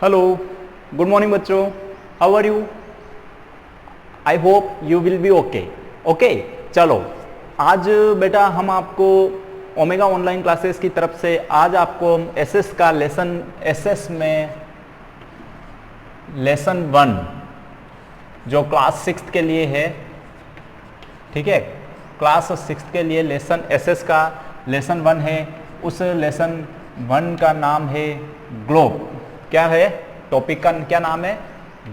Hello, good morning बच्चों, how are you? I hope you will be okay. Okay, चलो आज बेटा हम आपको ओमेगा ऑनलाइन क्लासेस की तरफ से आज आपको एसएस का लेसन एसएस में लेसन 1 जो क्लास 6 के लिए है, ठीक है, क्लास 6 के लिए लेसन एसएस का लेसन 1 है। उस लेसन 1 का नाम है ग्लोब। क्या है? टॉपिक का क्या नाम है?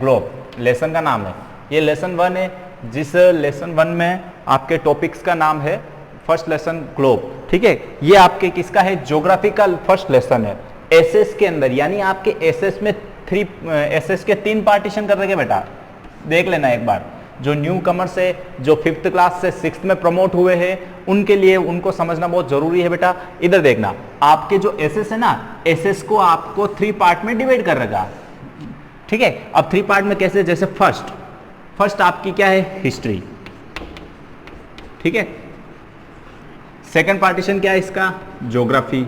ग्लोब। लेसन का नाम है, ये लेसन 1 है, जिस लेसन 1 में आपके टॉपिक्स का नाम है फर्स्ट लेसन ग्लोब। ठीक है, ये आपके किसका है? ज्योग्राफिकल फर्स्ट लेसन है एसएस के अंदर। यानी आपके एसएस में एसएस के 3 पार्टीशन कर रखे बेटा, देख लेना एक बार। जो न्यू कमर्स है, जो 5th क्लास से 6th में प्रमोट हुए हैं, उनके लिए उनको समझना बहुत जरूरी है बेटा। इधर देखना, आपके जो एसएस है ना, एसएस को आपको 3 पार्ट में डिवाइड कर रखा। ठीक है, अब 3 पार्ट में कैसे? जैसे फर्स्ट आपकी क्या है? हिस्ट्री। ठीक है, सेकंड पार्टीशन क्या है इसका? Geography,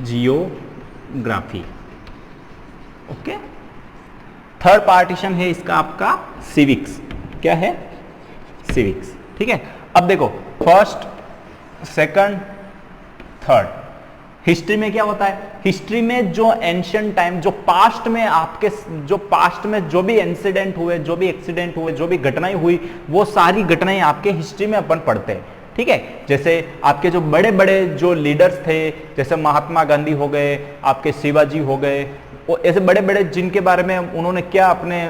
geography. Okay, third partition है इसका आपका सिविक्स। क्या है? सिविक्स। ठीक है, अब देखो फर्स्ट, सेकंड, थर्ड। हिस्ट्री में क्या होता है? हिस्ट्री में जो एंशिएंट टाइम, जो पास्ट में आपके, जो पास्ट में जो भी इंसिडेंट हुए, जो भी एक्सीडेंट हुए, जो भी घटनाएं हुई, वो सारी घटनाएं आपके हिस्ट्री में अपन पढ़ते हैं। ठीक है, जैसे आपके जो बड़े बड़े जो लीडर्स थे, जैसे महात्मा गांधी हो गए, आपके शिवाजी हो गए, वो ऐसे बड़े बड़े जिनके बारे में उन्होंने क्या अपने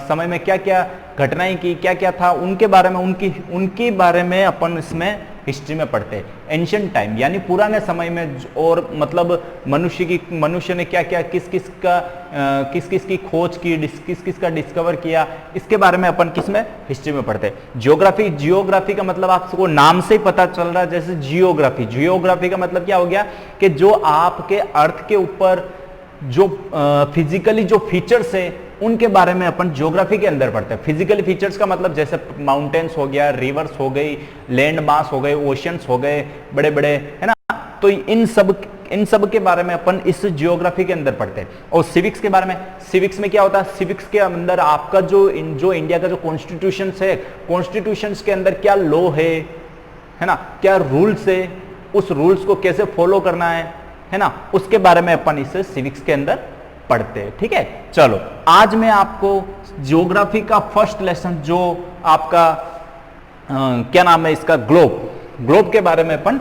समय में क्या क्या घटनाएं की, क्या क्या था, उनके बारे में उनकी बारे में अपन इसमें हिस्ट्री में पढ़ते हैं। एंशिएंट टाइम यानी पुराने समय में, और मतलब मनुष्य ने क्या क्या किस किस की खोज की, किस किस का डिस्कवर किया, इसके बारे में अपन किस में? हिस्ट्री में पढ़ते हैं। जियोग्राफी का मतलब आपको नाम से ही पता चल रहा है, जैसे जियोग्राफी का मतलब क्या हो गया कि जो आपके अर्थ के ऊपर जो फिजिकली जो फीचर्स है, उनके बारे में अपन ज्योग्राफी के अंदर पढ़ते हैं। फिजिकली फीचर्स का मतलब जैसे माउंटेन्स हो गया, रिवर्स हो गई, लैंड मास हो गए, ओशियंस हो गए, बड़े बड़े, है ना। तो इन सब के बारे में अपन इस जियोग्राफी के अंदर पढ़ते हैं। और सिविक्स के बारे में, सिविक्स में क्या होता है? सिविक्स के अंदर आपका जो इंडिया का जो कॉन्स्टिट्यूशन है, कॉन्स्टिट्यूशन के अंदर क्या लॉ है ना, क्या रूल्स है, उस रूल्स को कैसे फॉलो करना है ना, उसके बारे में अपन इस सिविक्स के अंदर पढ़ते हैं। ठीक है, चलो आज मैं आपको ज्योग्राफी का फर्स्ट लेसन जो आपका क्या नाम है इसका? ग्लोब के बारे में अपन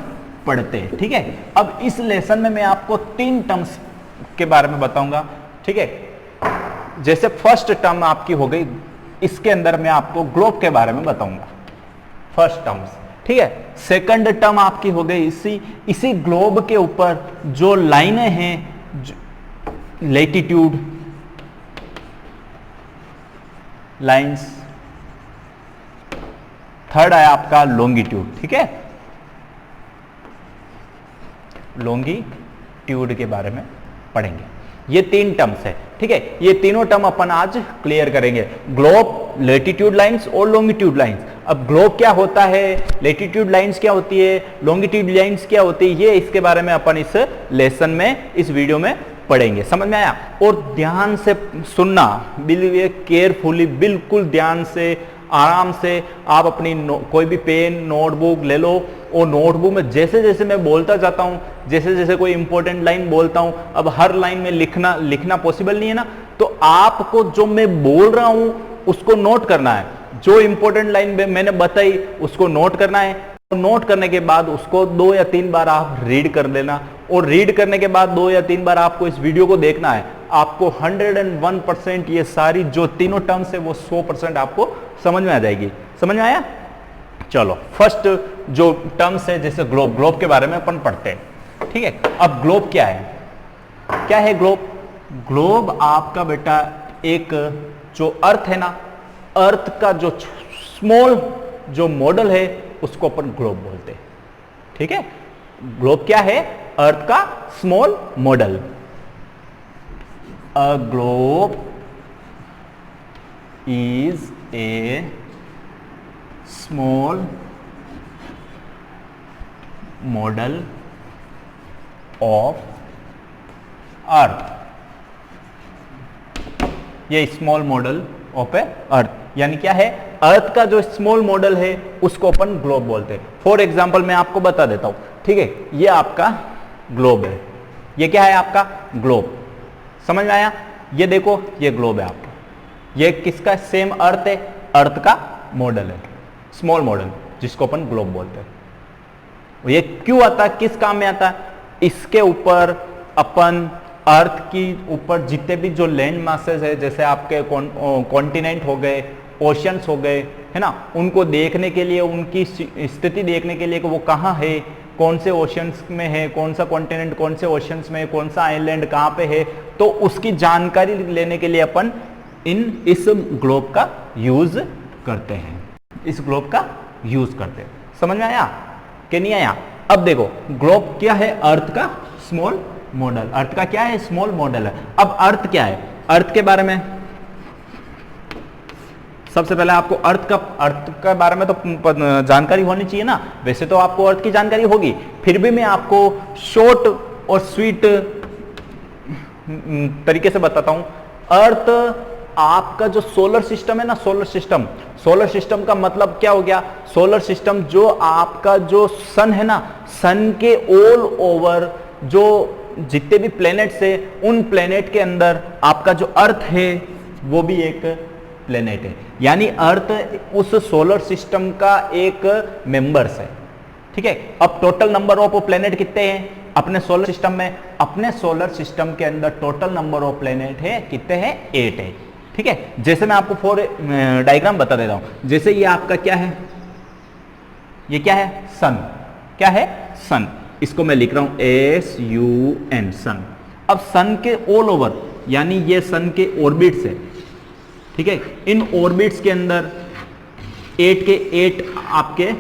पढ़ते हैं। ठीक है, अब इस लेसन में मैं आपको 3 टर्म्स के बारे में बताऊंगा। ठीक है, जैसे फर्स्ट टर्म आपकी हो गई, इसके अंदर मैं आपको ग्लोब के बारे में बताऊंगा, फर्स्ट टर्म्स। ठीक है, सेकंड टर्म आपकी हो गई इसी ग्लोब के ऊपर जो लाइनें हैं, लैटिट्यूड लाइंस। थर्ड है आपका लॉन्गिट्यूड। ठीक है, लॉन्गिट्यूड के बारे में पढ़ेंगे। ये 3 टर्म्स है। ठीक है, ये तीनों टर्म अपन आज क्लियर करेंगे, ग्लोब, लैटिट्यूड लाइंस और लॉन्गिट्यूड लाइंस। अब ग्लोब क्या होता है, लैटिट्यूड लाइंस क्या होती है, लॉन्गिट्यूड लाइंस क्या होती है, ये इसके बारे में अपन इस लेसन में, इस वीडियो में पढ़ेंगे। समझ में आया? और ध्यान से सुनना, बिल्कुल केयरफुली, बिल्कुल ध्यान से, आराम से आप अपनी कोई भी पेन नोटबुक ले लो, और नोटबुक में जैसे जैसे मैं बोलता जाता हूं, जैसे जैसे कोई इंपॉर्टेंट लाइन बोलता हूं, अब हर लाइन में लिखना पॉसिबल नहीं है ना, तो आपको जो मैं बोल रहा हूं उसको नोट करना है। जो इंपॉर्टेंट लाइन मैंने बताई उसको नोट करना है, और नोट करने के बाद उसको 2 या 3 बार आप रीड कर लेना, और रीड करने के बाद 2 या 3 बार आपको इस वीडियो को देखना है। आपको 101% ये सारी जो तीनों टर्म्स है वो 100% आपको समझ में आ जाएगी। समझ में आया? चलो फर्स्ट जो टर्म्स है, जैसे ग्लोब के बारे में अपन पढ़ते हैं। ठीक है, अब ग्लोब क्या है? क्या है ग्लोब? ग्लोब आपका बेटा एक जो अर्थ है ना, अर्थ का जो स्मॉल जो मॉडल है उसको अपन ग्लोब बोलते हैं। ठीक है, ग्लोब क्या है? अर्थ का small model. A globe is a small model of earth. ये स्मॉल मॉडल ऑफ ए अर्थ, यानी क्या है, अर्थ का जो स्मॉल मॉडल है उसको अपन ग्लोब बोलते हैं। फॉर एग्जाम्पल मैं आपको बता देता हूं, ठीक है, ये आपका ग्लोब है, ये क्या है आपका ग्लोब, समझ में आया, ये देखो ये ग्लोब है आपका, ये किसका सेम अर्थ है, अर्थ का मॉडल है, स्मॉल मॉडल जिसको अपन ग्लोब बोलते हैं। ये क्यों आता है, किस काम में आता है, इसके ऊपर अपन अर्थ की ऊपर जितने भी जो लैंड मासेस है, जैसे आपके कॉन्टिनेंट हो गए, ओशियंस हो गए, है ना, उनको देखने के लिए, उनकी स्थिति देखने के लिए कि वो कहाँ है, कौन से ओशियंस में है, कौन सा कॉन्टिनेंट कौन से ओशियंस में है, कौन सा आइलैंड कहाँ पे है, तो उसकी जानकारी लेने के लिए अपन इस ग्लोब का यूज करते हैं, इस ग्लोब का यूज करते हैं। समझ में आया कि नहीं आया? अब देखो ग्लोब क्या है, अर्थ का स्मॉल मॉडल, अर्थ का क्या है, स्मॉल मॉडल है। अब अर्थ क्या है, अर्थ के बारे में सबसे पहले आपको अर्थ के बारे में तो जानकारी होनी चाहिए ना। वैसे तो आपको अर्थ की जानकारी होगी, फिर भी मैं आपको शॉर्ट और स्वीट तरीके से बताता हूं। अर्थ आपका जो सोलर सिस्टम है ना, सोलर सिस्टम का मतलब क्या हो गया, सोलर सिस्टम जो आपका जो सन है ना, सन के ऑल ओवर जो जितने भी प्लेनेट्स है, उन प्लेनेट के अंदर आपका जो अर्थ है वो भी एक प्लेनेट है, यानी अर्थ उस सोलर सिस्टम का एक मेंबर्स है, ठीक है। अब टोटल नंबर ऑफ प्लेनेट कितने हैं अपने सोलर सिस्टम में, अपने सोलर सिस्टम के अंदर टोटल नंबर ऑफ प्लेनेट है कितने हैं, 8 है, ठीक है। जैसे मैं आपको फोर डायग्राम बता देता हूं, जैसे ये आपका क्या है, ये क्या है, सन, क्या है, सन, इसको मैं लिख रहा हूं SUN, सन। अब सन के ऑल ओवर, यानी ये सन के ऑर्बिट्स है, ठीक है, इन ऑर्बिट्स के अंदर 8 के 8 आपके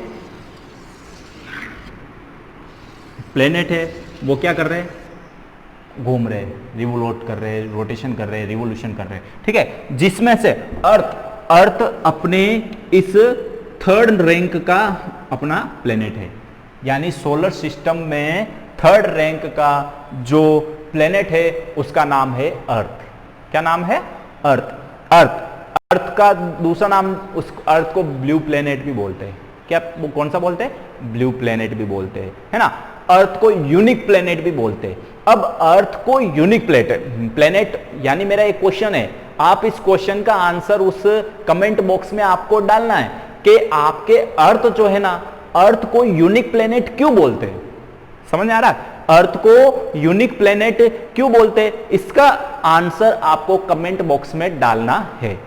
प्लेनेट है, वो क्या कर रहे हैं, घूम रहे हैं, रिवोल्यूट कर रहे हैं, रोटेशन कर रहे हैं, रिवोल्यूशन कर रहे हैं, ठीक है। जिसमें से अर्थ अपने इस थर्ड रैंक का अपना प्लेनेट है, यानी सोलर सिस्टम में थर्ड रैंक का जो प्लेनेट है उसका नाम है अर्थ। क्या नाम है, अर्थ। अर्थ का दूसरा नाम, उस अर्थ को ब्लू प्लेनेट भी बोलते हैं। क्या, वो कौन सा बोलते हैं, ब्लू प्लेनेट भी बोलते हैं, है ना। अर्थ को यूनिक प्लेनेट भी बोलते हैं। अब अर्थ को यूनिक प्लेनेट, यानी मेरा एक क्वेश्चन है, आप इस क्वेश्चन का आंसर उस कमेंट बॉक्स में आपको डालना है कि आपके अर्थ जो है ना, अर्थ को यूनिक प्लेनेट क्यों बोलते हैं। समझ में आ रहा है, अर्थ को यूनिक प्लेनेट क्यों बोलते हैं, इसका आंसर आपको कमेंट बॉक्स में डालना है।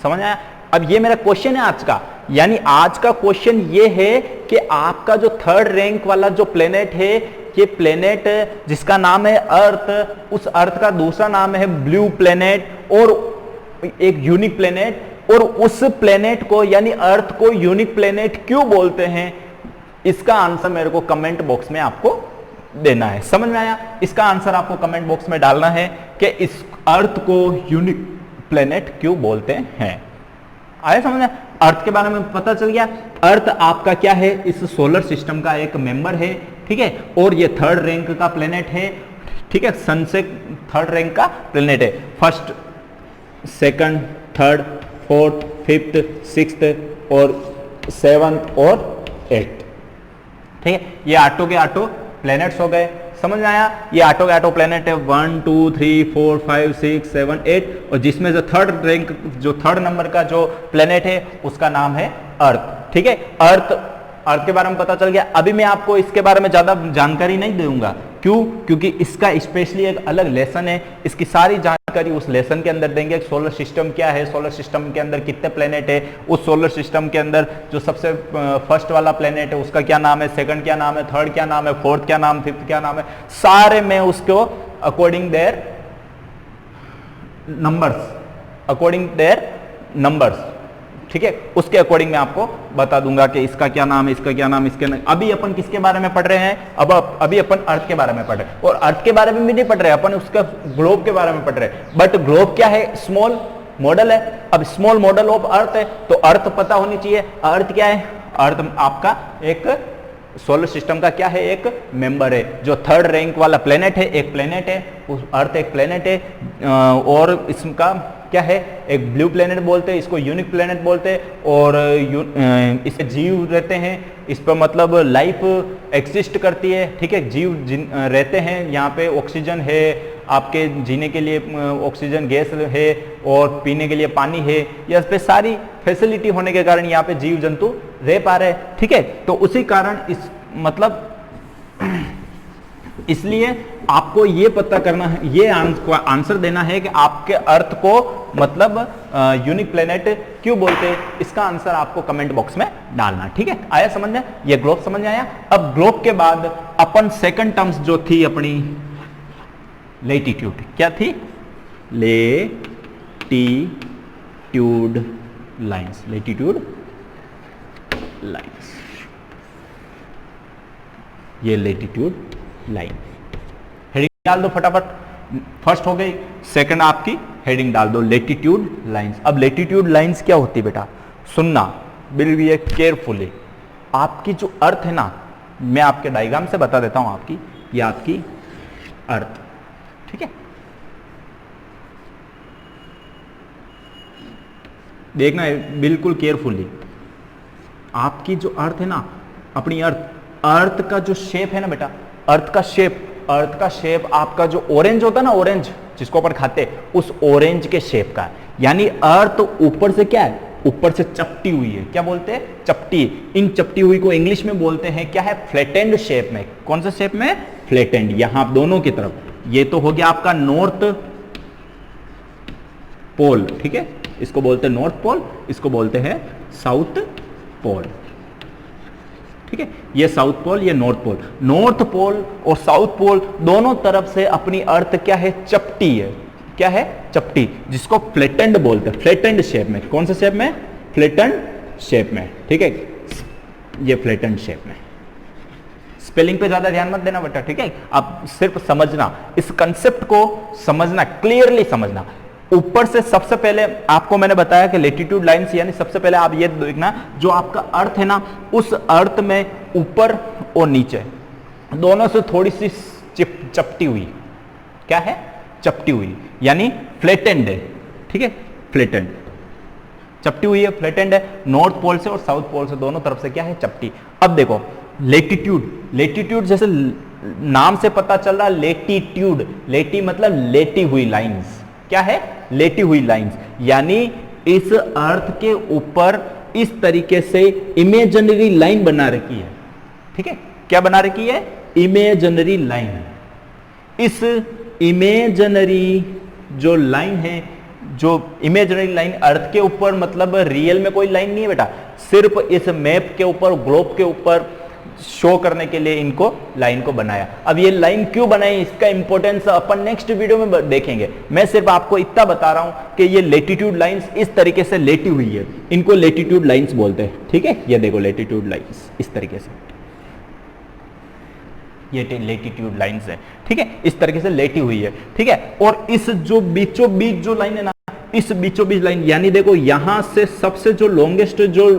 समझ आया? अब ये मेरा क्वेश्चन है आज का, यानी आज का क्वेश्चन ये है कि आपका जो थर्ड रैंक वाला जो प्लेनेट है, ये प्लेनेट जिसका नाम है अर्थ, उस अर्थ का दूसरा नाम है ब्लू प्लेनेट और एक यूनिक प्लेनेट, और उस प्लेनेट को यानी अर्थ को यूनिक प्लेनेट क्यों बोलते हैं, इसका आंसर मेरे को कमेंट बॉक्स में आपको देना है। समझ में आया? इसका आंसर आपको कमेंट बॉक्स में डालना है कि इस अर्थ को यूनिक प्लेनेट क्यों बोलते हैं। आया समझ में? अर्थ के बारे में पता चल गया। अर्थ आपका क्या है, इस सोलर सिस्टम का एक मेंबर है, ठीक है, और ये थर्ड रैंक का प्लेनेट है, ठीक है, सन से थर्ड रैंक का प्लेनेट है। First, second, third, fourth, fifth, sixth और सेवंथ और एट्थ, ठीक है। ये आठों के आठों प्लेनेट्स हो गए। समझ में आया? ये आठों के आठों प्लेनेट है, 1 2 3 4 5 6 7 8, और जिसमें जो थर्ड रैंक, जो थर्ड नंबर का जो प्लेनेट है उसका नाम है अर्थ, ठीक है। अर्थ के बारे में पता चल गया। अभी मैं आपको इसके बारे में ज्यादा जानकारी नहीं दूंगा, क्यों? क्योंकि इसका स्पेशली एक अलग लेसन है, इसकी सारी जानकारी उस लेसन के अंदर देंगे। सोलर सिस्टम क्या है, सोलर सिस्टम के अंदर कितने प्लेनेट है, उस सोलर सिस्टम के अंदर जो सबसे फर्स्ट वाला प्लेनेट है उसका क्या नाम है, सेकंड क्या नाम है, थर्ड क्या नाम है, फोर्थ क्या नाम, फिफ्थ क्या नाम है, सारे मैं उसको अकॉर्डिंग देयर नंबर्स, ठीक है, उसके अकॉर्डिंग मैं आपको बता दूंगा कि इसका क्या नाम है, इसका क्या नाम, इसके नाम। अभी अपन किसके बारे में पढ़ रहे हैं, अभी अपन अर्थ के बारे में पढ़ रहे हैं, और अर्थ के बारे में भी नहीं पढ़ रहे, अपन उसका ग्लोब के बारे में पढ़ रहे हैं। बट ग्लोब क्या है, स्मॉल मॉडल है। अब स्मॉल मॉडल ऑफ अर्थ है तो अर्थ पता होनी चाहिए। अर्थ क्या है, अर्थ आपका एक सोलर सिस्टम का क्या है, एक मेंबर है, जो थर्ड रैंक वाला प्लेनेट है, एक प्लेनेट है, उस अर्थ एक प्लेनेट है, और इसका क्या है, एक ब्लू प्लेनेट बोलते हैं, इसको यूनिक प्लेनेट बोलते हैं, और इसमें जीव रहते हैं, इस पर मतलब लाइफ एग्जिस्ट करती है, ठीक है, जीव रहते हैं, यहाँ पे ऑक्सीजन है, आपके जीने के लिए ऑक्सीजन गैस है, और पीने के लिए पानी है, या इस पे सारी फैसिलिटी होने के कारण यहाँ पे जीव जंतु रह पा रहे हैं, ठीक है। तो उसी कारण इस मतलब इसलिए आपको ये पता करना है, ये आंसर देना है कि आपके अर्थ को मतलब यूनिक प्लेनेट क्यों बोलते हैं, इसका आंसर आपको कमेंट बॉक्स में डालना, ठीक है। आया समझ में, ये ग्लोब समझ में आया। अब ग्लोब के बाद अपन सेकंड टर्म्स जो थी अपनी लेटीट्यूड, क्या थी, लेटीट्यूड लाइंस, लेटीट्यूड लाइंस, ये लेटीट्यूड लाइन, हेडिंग डाल दो फटाफट, फर्स्ट हो गई, सेकंड आपकी हेडिंग डाल दो लेटीट्यूड लाइंस। अब लेटीट्यूड लाइंस क्या होती है बेटा, सुनना बिल्कुल केयरफुली, आपकी जो अर्थ है ना, मैं आपके डायग्राम से बता देता हूं आपकी, ये आपकी अर्थ, ठीक है, देखना है बिल्कुल केयरफुली, आपकी जो अर्थ है ना, अपनी अर्थ का जो शेप है ना बेटा, अर्थ का शेप आपका जो ऑरेंज होता है ना, ऑरेंज जिसको अपन खाते हैं, उस ऑरेंज के शेप का है, यानी अर्थ ऊपर से क्या है, ऊपर से चपटी हुई है, क्या बोलते हैं, चपटी। इन चपटी हुई को इंग्लिश में बोलते हैं क्या है, फ्लैटेंड शेप में। कौन से शेप में, फ्लैटेंड, यहां दोनों की तरफ। ये तो हो गया आपका नॉर्थ पोल, ठीक है, इसको बोलते हैं नॉर्थ पोल, इसको बोलते हैं साउथ पोल, ठीक है, ये साउथ पोल, ये नॉर्थ पोल। नॉर्थ पोल और साउथ पोल दोनों तरफ से अपनी अर्थ क्या है, चपटी है, क्या है, चपटी, जिसको फ्लैटेंड बोलते हैं, फ्लैटेंड शेप में। कौन से शेप में, फ्लैटेंड शेप में, ठीक है, ये फ्लैटेंड शेप में। स्पेलिंग पे ज्यादा ध्यान मत देना बेटा, ठीक है, आप सिर्फ समझना, इस कंसेप्ट को समझना, क्लियरली समझना। ऊपर से सबसे पहले आपको मैंने बताया कि लेटीट्यूड लाइंस, यानी सबसे पहले आप ये देखना, जो आपका अर्थ है ना, उस अर्थ में ऊपर और नीचे दोनों से थोड़ी सी चपटी हुई, क्या है, चपटी हुई, यानी फ्लैटेंड है, ठीक है, फ्लैटेंड, चपटी हुई है, फ्लैटेंड है, नॉर्थ पोल से और साउथ पोल से दोनों तरफ से क्या है, चपटी। अब देखो लेटीट्यूड जैसे नाम से पता चल रहा, लेटीट्यूड, लेटी मतलब लेटी हुई लाइंस, क्या है, लेटी हुई लाइंस, यानी इस अर्थ के ऊपर इस तरीके से इमेजिनरी लाइन बना रखी है, ठीक है, क्या बना रखी है, इमेजिनरी लाइन। इस इमेजिनरी जो लाइन है, जो इमेजिनरी लाइन अर्थ के ऊपर, मतलब रियल में कोई लाइन नहीं है बेटा, सिर्फ इस मैप के ऊपर, ग्लोब के ऊपर शो करने के लिए इनको लाइन को बनाया। अब ये लाइन क्यों बनाई, इसका इंपॉर्टेंस अपन नेक्स्ट वीडियो में देखेंगे। मैं सिर्फ आपको इतना बता रहा हूं कि ये लेटीट्यूड लाइंस इस तरीके से लेटी हुई है, इनको लेटीट्यूड लाइंस बोलते हैं, ठीक है। ये देखो लेटीट्यूड लाइंस इस तरीके से, ये लेटीट्यूड लाइंस है, ठीक है, इस तरीके से लेटी हुई है, ठीक है। और इस जो बीचों बीच जो लाइन है ना, इस बीचों बीच लाइन, यानी देखो यहां से सबसे जो लॉन्गेस्ट जो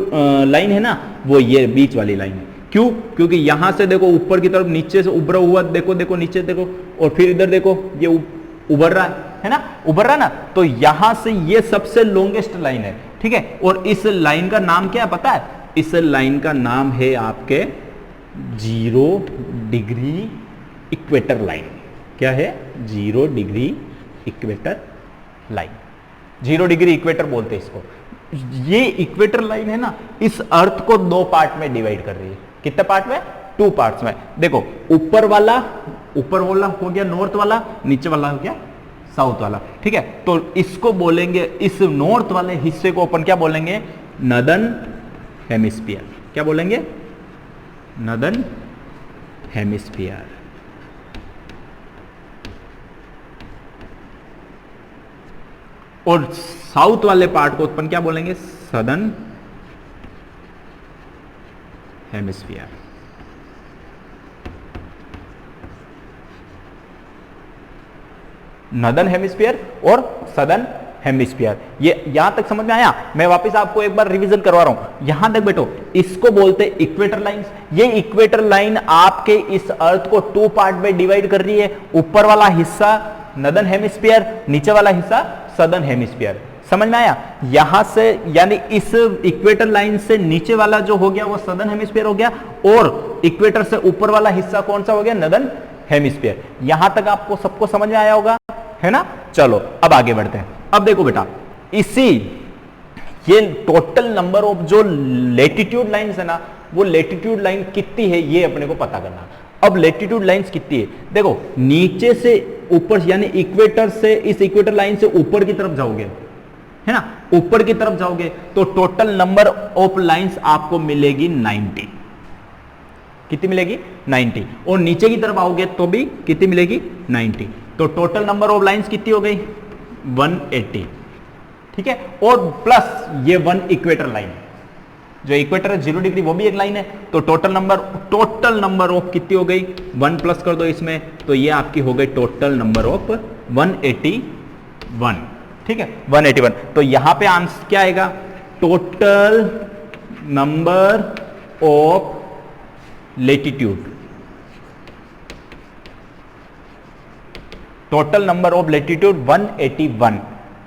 लाइन है ना, वो ये बीच वाली लाइन है। क्यों, क्योंकि यहां से देखो ऊपर की तरफ नीचे से उभरा हुआ, देखो नीचे देखो, और फिर इधर देखो ये उभर रहा है ना, उभर रहा ना, तो यहां से ये सबसे लॉन्गेस्ट लाइन है, ठीक है। और इस लाइन का नाम क्या है पता है, इस लाइन का नाम है आपके 0 डिग्री इक्वेटर लाइन। क्या है, 0 degree equator line, 0 degree equator बोलते हैं इसको। ये इक्वेटर लाइन है ना, इस अर्थ को 2 पार्ट में डिवाइड कर रही है। कितने पार्ट में, 2 पार्ट्स में। देखो ऊपर वाला हो गया नॉर्थ वाला, नीचे वाला हो गया साउथ वाला, ठीक है। तो इसको बोलेंगे, इस नॉर्थ वाले हिस्से को अपन क्या बोलेंगे, नदर्न हेमिस्फीयर। क्या बोलेंगे, नदर्न हेमिस्फीयर। और साउथ वाले पार्ट को अपन क्या बोलेंगे, सदर्न हेमिस्फीयर। नदर्न हेमिस्फीयर और सदर्न हेमिस्फीयर, ये यहां तक समझ में आया। मैं वापस आपको एक बार रिवीजन करवा रहा हूं। यहां तक बैठो, इसको बोलते हैं इक्वेटर लाइंस। ये इक्वेटर लाइन आपके इस अर्थ को 2 पार्ट में डिवाइड कर रही है। ऊपर वाला हिस्सा नदर्न हेमिस्फीयर, नीचे वाला हिस्सा सदर्न हेमिस्फीयर। समझ में आया? यहां से यानी इस इक्वेटर लाइन से नीचे वाला जो हो गया वो सदर्न हेमिस्फीयर हो गया, और इक्वेटर से ऊपर वाला हिस्सा कौन सा हो गया? Northern hemisphere. यहां तक आपको सबको समझ में आया होगा, है ना? चलो अब आगे बढ़ते हैं। अब देखो बेटा, इसी ये टोटल नंबर ऑफ जो लेटीट्यूड लाइंस है ना, वो लेटीट्यूड लाइन कितनी है ये अपने को पता करना। अब लेटीट्यूड लाइंस कितनी है? देखो नीचे से ऊपर यानी इक्वेटर से, इस इक्वेटर लाइन से ऊपर की तरफ जाओगे, है ना, ऊपर की तरफ जाओगे तो टोटल नंबर ऑफ लाइंस आपको मिलेगी 90। कितनी मिलेगी? 90। और नीचे की तरफ आओगे तो भी कितनी मिलेगी? 90। तो टोटल नंबर ऑफ लाइंस कितनी हो गई? 180। ठीक है, और प्लस ये 1 इक्वेटर लाइन, जो इक्वेटर है 0 डिग्री वो भी एक लाइन है। तो टोटल नंबर ऑफ कितनी हो गई? 1 प्लस कर दो इसमें, तो ये आपकी हो गई टोटल नंबर ऑफ 181। ठीक है, 181। तो यहां पे आंसर क्या आएगा? Total number of latitude, total number of latitude 181।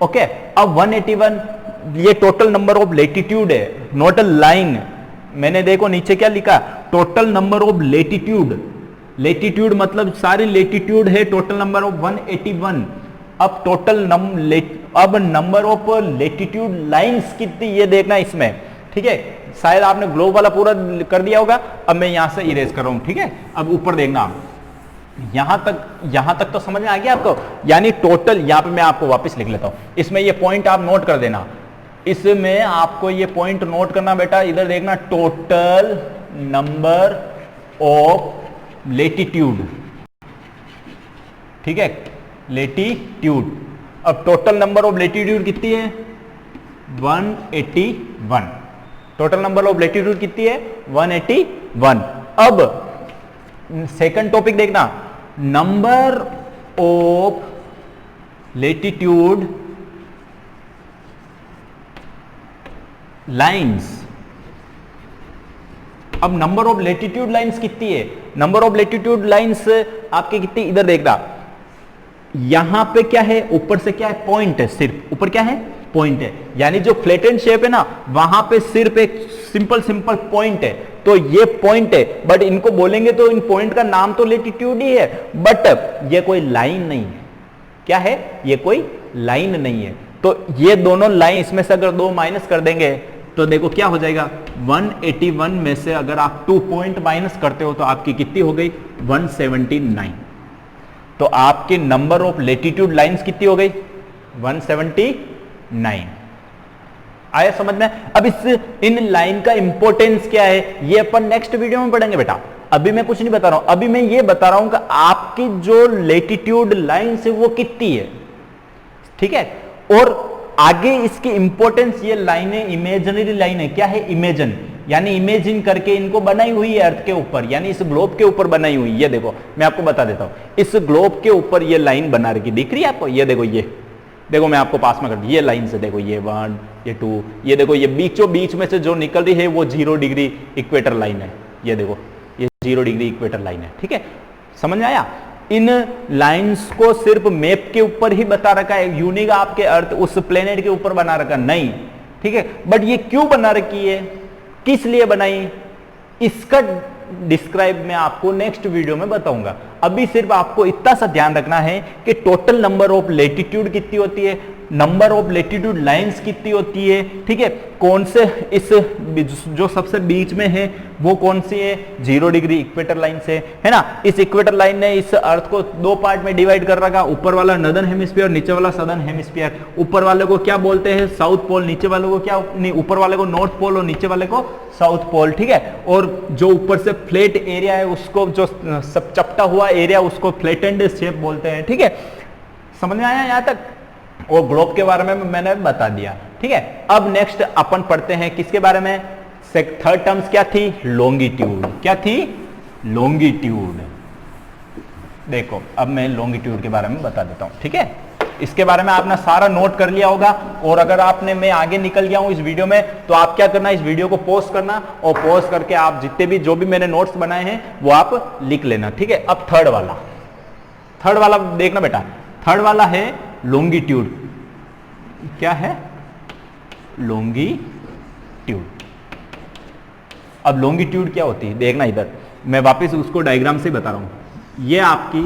Okay, अब 181 ये टोटल नंबर ऑफ लेटीट्यूड है, नॉट अ लाइन। मैंने देखो नीचे क्या लिखा? Total number of latitude. Latitude मतलब सारी लेटीट्यूड है, टोटल नंबर ऑफ 181। अब अब नंबर ऑफ लेटीट्यूड लाइंस कितनी ये देखना इसमें। ठीक है, शायद आपने ग्लोब वाला पूरा कर दिया होगा, अब मैं यहां से इरेज कर रहा हूं। ठीक है, अब ऊपर देखना, यहां तक तो समझ में आ गया आपको? यानी टोटल, यहां पे मैं आपको वापस लिख लेता हूं, इसमें ये पॉइंट आप नोट कर देना, इसमें आपको ये पॉइंट नोट करना बेटा। इधर देखना, टोटल नंबर ऑफ लेटीट्यूड। ठीक है, लेटीट्यूड। अब टोटल नंबर ऑफ लेटीट्यूड कितनी है? 181। टोटल नंबर ऑफ लेटीट्यूड कितनी है? 181। अब सेकंड टॉपिक देखना, नंबर ऑफ लेटीट्यूड लाइंस। अब नंबर ऑफ लेटीट्यूड लाइंस कितनी है? नंबर ऑफ लेटीट्यूड लाइंस आपकी कितनी? इधर देखना, यहां पे क्या है? ऊपर से क्या है? पॉइंट है, सिर्फ ऊपर क्या है? पॉइंट है। यानी जो फ्लैटेंड शेप है ना, वहां पे सिर्फ एक सिंपल पॉइंट है, तो ये पॉइंट है। बट इनको बोलेंगे तो इन पॉइंट का नाम तो लेटीट्यूड ही है, बट ये कोई लाइन नहीं है। क्या है? ये कोई लाइन नहीं है। तो ये दोनों लाइन, इसमें से अगर 2 माइनस कर देंगे तो देखो क्या हो जाएगा? 181 में से अगर आप 2 पॉइंट माइनस करते हो तो आपकी कितनी हो गई? 179। तो आपके नंबर ऑफ लेटीट्यूड लाइंस कितनी हो गई? 179। आया समझ में? अब इन लाइन का इंपॉर्टेंस क्या है ये अपन नेक्स्ट वीडियो में पढ़ेंगे बेटा। अभी मैं कुछ नहीं बता रहा हूं, अभी मैं ये बता रहा हूं कि आपकी जो लेटीट्यूड लाइन है वो कितनी है। ठीक है, और आगे इसकी इंपॉर्टेंस, ये लाइनें इमेजिनरी लाइन है। क्या है? इमेजिन, यानी इमेजिन करके इनको बनाई हुई है अर्थ के ऊपर, यानी इस ग्लोब के ऊपर बनाई हुई। ये देखो मैं आपको बता देता हूं, इस ग्लोब के ऊपर ये लाइन बना रखी, दिख रही है आपको? ये देखो, ये देखो मैं आपको पास में कर, ये लाइन से देखो, ये 1, ये 2, ये देखो, ये बीचों बीच में से जो निकल रही है वो 0 डिग्री इक्वेटर लाइन है। ये देखो, ये 0 डिग्री इक्वेटर लाइन है। ठीक है, समझ में आया? इन लाइंस को सिर्फ मैप के ऊपर ही बता रखा है, यूनिक आपके अर्थ उस प्लेनेट के ऊपर बना रखा नहीं। ठीक है, बट ये क्यों बना रखी है, किस लिए बनाई, इसका डिस्क्राइब मैं आपको नेक्स्ट वीडियो में बताऊंगा। अभी सिर्फ आपको इतना सा ध्यान रखना है कि टोटल नंबर ऑफ लेटीट्यूड कितनी होती है, नंबर ऑफ लेटीट्यूड लाइंस कितनी होती है। ठीक है, कौन से इस जो सबसे बीच में है वो कौन सी है? 0 डिग्री इक्वेटर लाइन से, है ना। इस इक्वेटर लाइन ने इस अर्थ को 2 पार्ट में डिवाइड कर रखा, ऊपर वाला नॉर्दर्न हेमिस्फीयर, नीचे वाला सदर्न हेमिस्फीयर। ऊपर वाले को क्या बोलते हैं? South pole. नीचे वाले को क्या? नहीं, ऊपर वाले को नॉर्थ पोल और नीचे वाले को साउथ पोल। ठीक है, और जो ऊपर से फ्लैट एरिया है उसको, जो सब चपटा हुआ एरिया उसको फ्लैटेंड शेप बोलते हैं। ठीक है, समझ में आया यहां तक? और ग्लोब के बारे में मैंने बता दिया। ठीक है, अब नेक्स्ट अपन पढ़ते हैं किसके बारे में? थर्ड टर्म्स क्या थी? लॉन्गिट्यूड। क्या थी? लॉन्गिट्यूड। देखो अब मैं लॉन्गिट्यूड के बारे में बता देता हूं। ठीक है, इसके बारे में आपने सारा नोट कर लिया होगा, और अगर आपने, मैं आगे निकल गया हूं इस वीडियो में, तो आप क्या करना, इस वीडियो को पॉज करना, और पॉज करके आप जितने भी जो भी मैंने नोट्स बनाए हैं वो आप लिख लेना। ठीक है, अब थर्ड वाला देखना बेटा। थर्ड वाला है लॉन्गिट्यूड। क्या है, लॉन्गिट्यूड। अब लॉन्गिट्यूड क्या होती है देखना, इधर मैं वापस उसको डायग्राम से बता रहा हूं। ये आपकी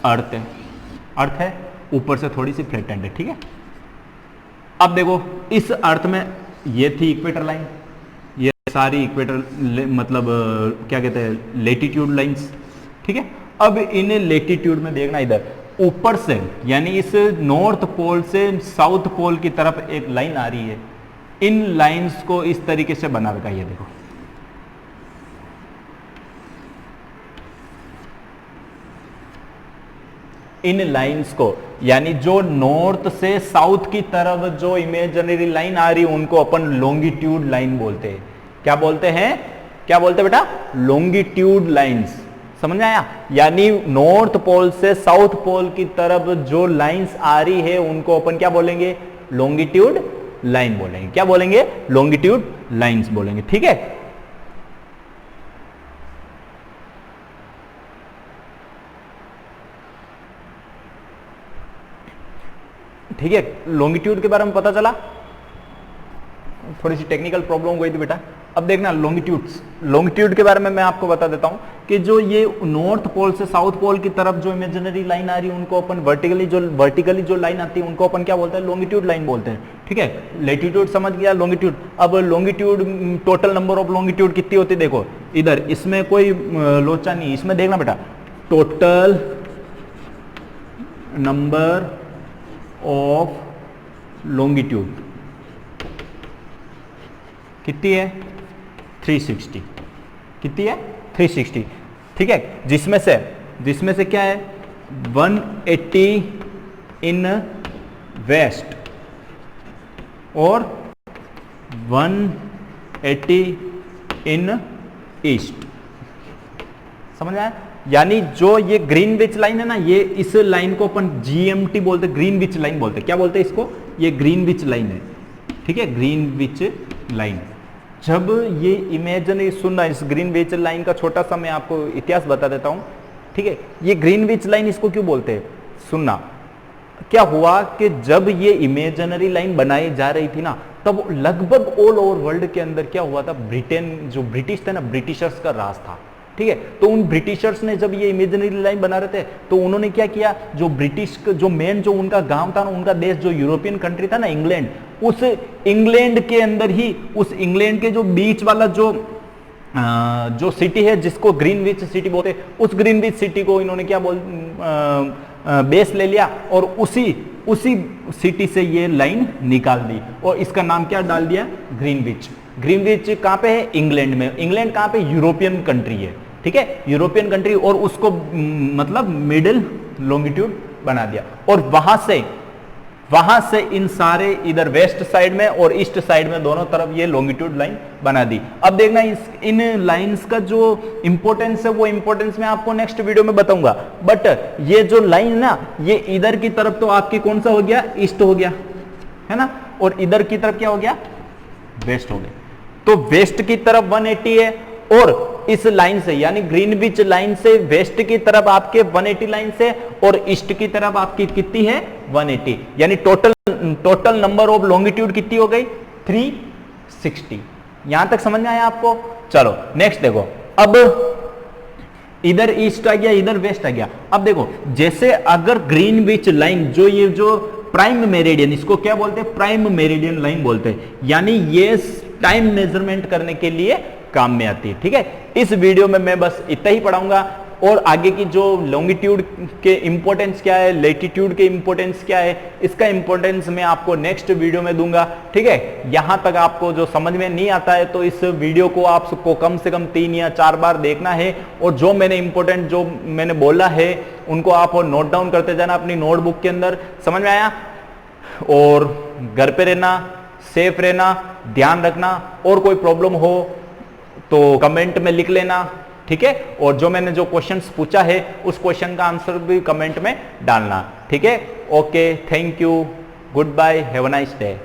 अर्थ है, अर्थ है, ऊपर से थोड़ी सी फ्लैटेंड है, ठीक है। अब देखो इस अर्थ में ये थी इक्वेटर लाइन, ये सारी इक्वेटर मतलब क्या कहते हैं, लेटीट्यूड लाइंस, ठीक है। अब इन लेटीट्यूड में देखना, इधर ऊपर से यानी इस नॉर्थ पोल से साउथ पोल की तरफ एक लाइन आ रही है, इन लाइंस को इस तरीके से बना रखा है, ये देखो इन लाइंस को, यानी जो नॉर्थ से साउथ की तरफ जो इमेजिनरी लाइन आ रही है उनको अपन लॉन्गिट्यूड लाइन बोलते हैं। क्या बोलते हैं, क्या बोलते हैं बेटा, लॉन्गिट्यूड लाइंस, समझ में आया। यानी नॉर्थ पोल से साउथ पोल की तरफ जो लाइंस आ रही है उनको अपन क्या बोलेंगे, लॉन्गिट्यूड लाइन बोलेंगे। क्या बोलेंगे, लॉन्गिट्यूड लाइंस बोलेंगे, ठीक है। ठीक है, लॉन्गिट्यूड के बारे में पता चला, थोड़ी सी टेक्निकल प्रॉब्लम हो गई थी बेटा। अब देखना लॉन्गिट्यूड के बारे में मैं आपको बता देता हूं कि जो ये नॉर्थ पोल से साउथ पोल की तरफ जो इमेजिनरी लाइन आ रही है उनको अपन वर्टिकली जो लाइन आती है उनको अपन क्या बोलते हैं, लॉन्गिट्यूड लाइन बोलते हैं, ठीक है। लेटीट्यूड समझ गया, लॉन्गिट्यूड। अब longitude, total number of longitude कितनी होती है, देखो इधर इसमें कोई लोचा नहीं, इसमें देखना बेटा, टोटल नंबर ऑफ लॉन्गिट्यूड कितनी है, 360, कितनी है, 360, ठीक है। जिसमें से क्या है, 180 इन वेस्ट और 180 इन ईस्ट, समझ आया। यानी जो ये ग्रीनविच लाइन है ना, ये इस लाइन को अपन GMT बोलते, ग्रीनविच लाइन बोलते, क्या बोलते हैं इसको, ये ग्रीनविच लाइन है, ठीक है, ग्रीनविच लाइन। जब ये इमेजिनरी, सुनना इस ग्रीनविच लाइन का छोटा सा मैं आपको इतिहास बता देता हूं, ठीक है। ये ग्रीनविच लाइन इसको क्यों बोलते हैं, सुनना। क्या हुआ कि जब ये इमेजिनरी लाइन बनाई जा रही थी ना, तब लगभग ऑल ओवर वर्ल्ड के अंदर क्या हुआ था, ब्रिटेन जो ब्रिटिश थे ना, ब्रिटिशर्स का राज था, ठीक है। तो उन ब्रिटिशर्स ने जब ये इमेजिनरी लाइन बना रहे थे तो उन्होंने क्या किया, जो ब्रिटिश जो मेन जो उनका गांव था ना, उनका देश जो यूरोपियन कंट्री था ना, इंग्लैंड, उस इंग्लैंड के अंदर ही, उस इंग्लैंड के जो बीच वाला जो सिटी है जिसको ग्रीनविच सिटी बोलते हैं, उस ग्रीनविच सिटी को इन्होंने क्या बेस ले लिया और उसी सिटी से ये लाइन निकाल दी और इसका नाम क्या डाल दिया, ग्रीनविच। ग्रीनविच कहां पे है, इंग्लैंड में। इंग्लैंड कहां पे, यूरोपियन कंट्री है, ठीक है, यूरोपियन कंट्री, और उसको मतलब मिडिल लॉन्गिट्यूड बना दिया। और वहां से इन सारे इधर वेस्ट साइड में और ईस्ट साइड में दोनों तरफ ये लॉन्गिट्यूड लाइन बना दी। अब देखना इन लाइंस का जो इंपॉर्टेंस है वो इंपॉर्टेंस मैं आपको नेक्स्ट वीडियो में बताऊंगा। बट ये जो लाइन ना, ये इधर की तरफ तो आपकी कौन सा हो गया, ईस्ट हो गया, है ना, और इधर की तरफ क्या हो गया, वेस्ट हो गया। तो वेस्ट की तरफ 180 है और इस लाइन से यानी ग्रीनविच लाइन से वेस्ट की तरफ आपके 180 लाइन से और ईस्ट की तरफ आपकी कितनी है, 180। यानी टोटल नंबर ऑफ लॉन्गिट्यूड कितनी हो गई, 360। यहां तक समझ में आया आपको। चलो नेक्स्ट देखो, अब इधर ईस्ट आ गया, इधर वेस्ट आ गया। अब देखो जैसे अगर ग्रीनविच लाइन जो ये जो प्राइम मेरिडियन, इसको क्या बोलते हैं, प्राइम मेरिडियन लाइन बोलते हैं, यानी ये टाइम मेजरमेंट करने के लिए काम में आती है, ठीक है। इस वीडियो में मैं बस इतना ही पढ़ाऊंगा और आगे की जो लॉन्गिट्यूड के इंपॉर्टेंस क्या है, लेटीट्यूड के इंपॉर्टेंस क्या है, इसका इंपॉर्टेंस मैं आपको नेक्स्ट वीडियो में दूंगा, ठीक है। यहां तक आपको जो समझ में नहीं आता है तो इस वीडियो को आपको कम से कम 3 या 4 बार देखना है और जो मैंने इंपॉर्टेंट जो मैंने बोला है उनको आप नोट डाउन करते जाना अपनी नोटबुक के अंदर। समझ में आया। और घर पे रहना, सेफ रहना, ध्यान रखना, और कोई प्रॉब्लम हो तो कमेंट में लिख लेना, ठीक है। और जो मैंने जो क्वेश्चंस पूछा है उस क्वेश्चन का आंसर भी कमेंट में डालना, ठीक है। Okay, thank you, goodbye, have a nice day.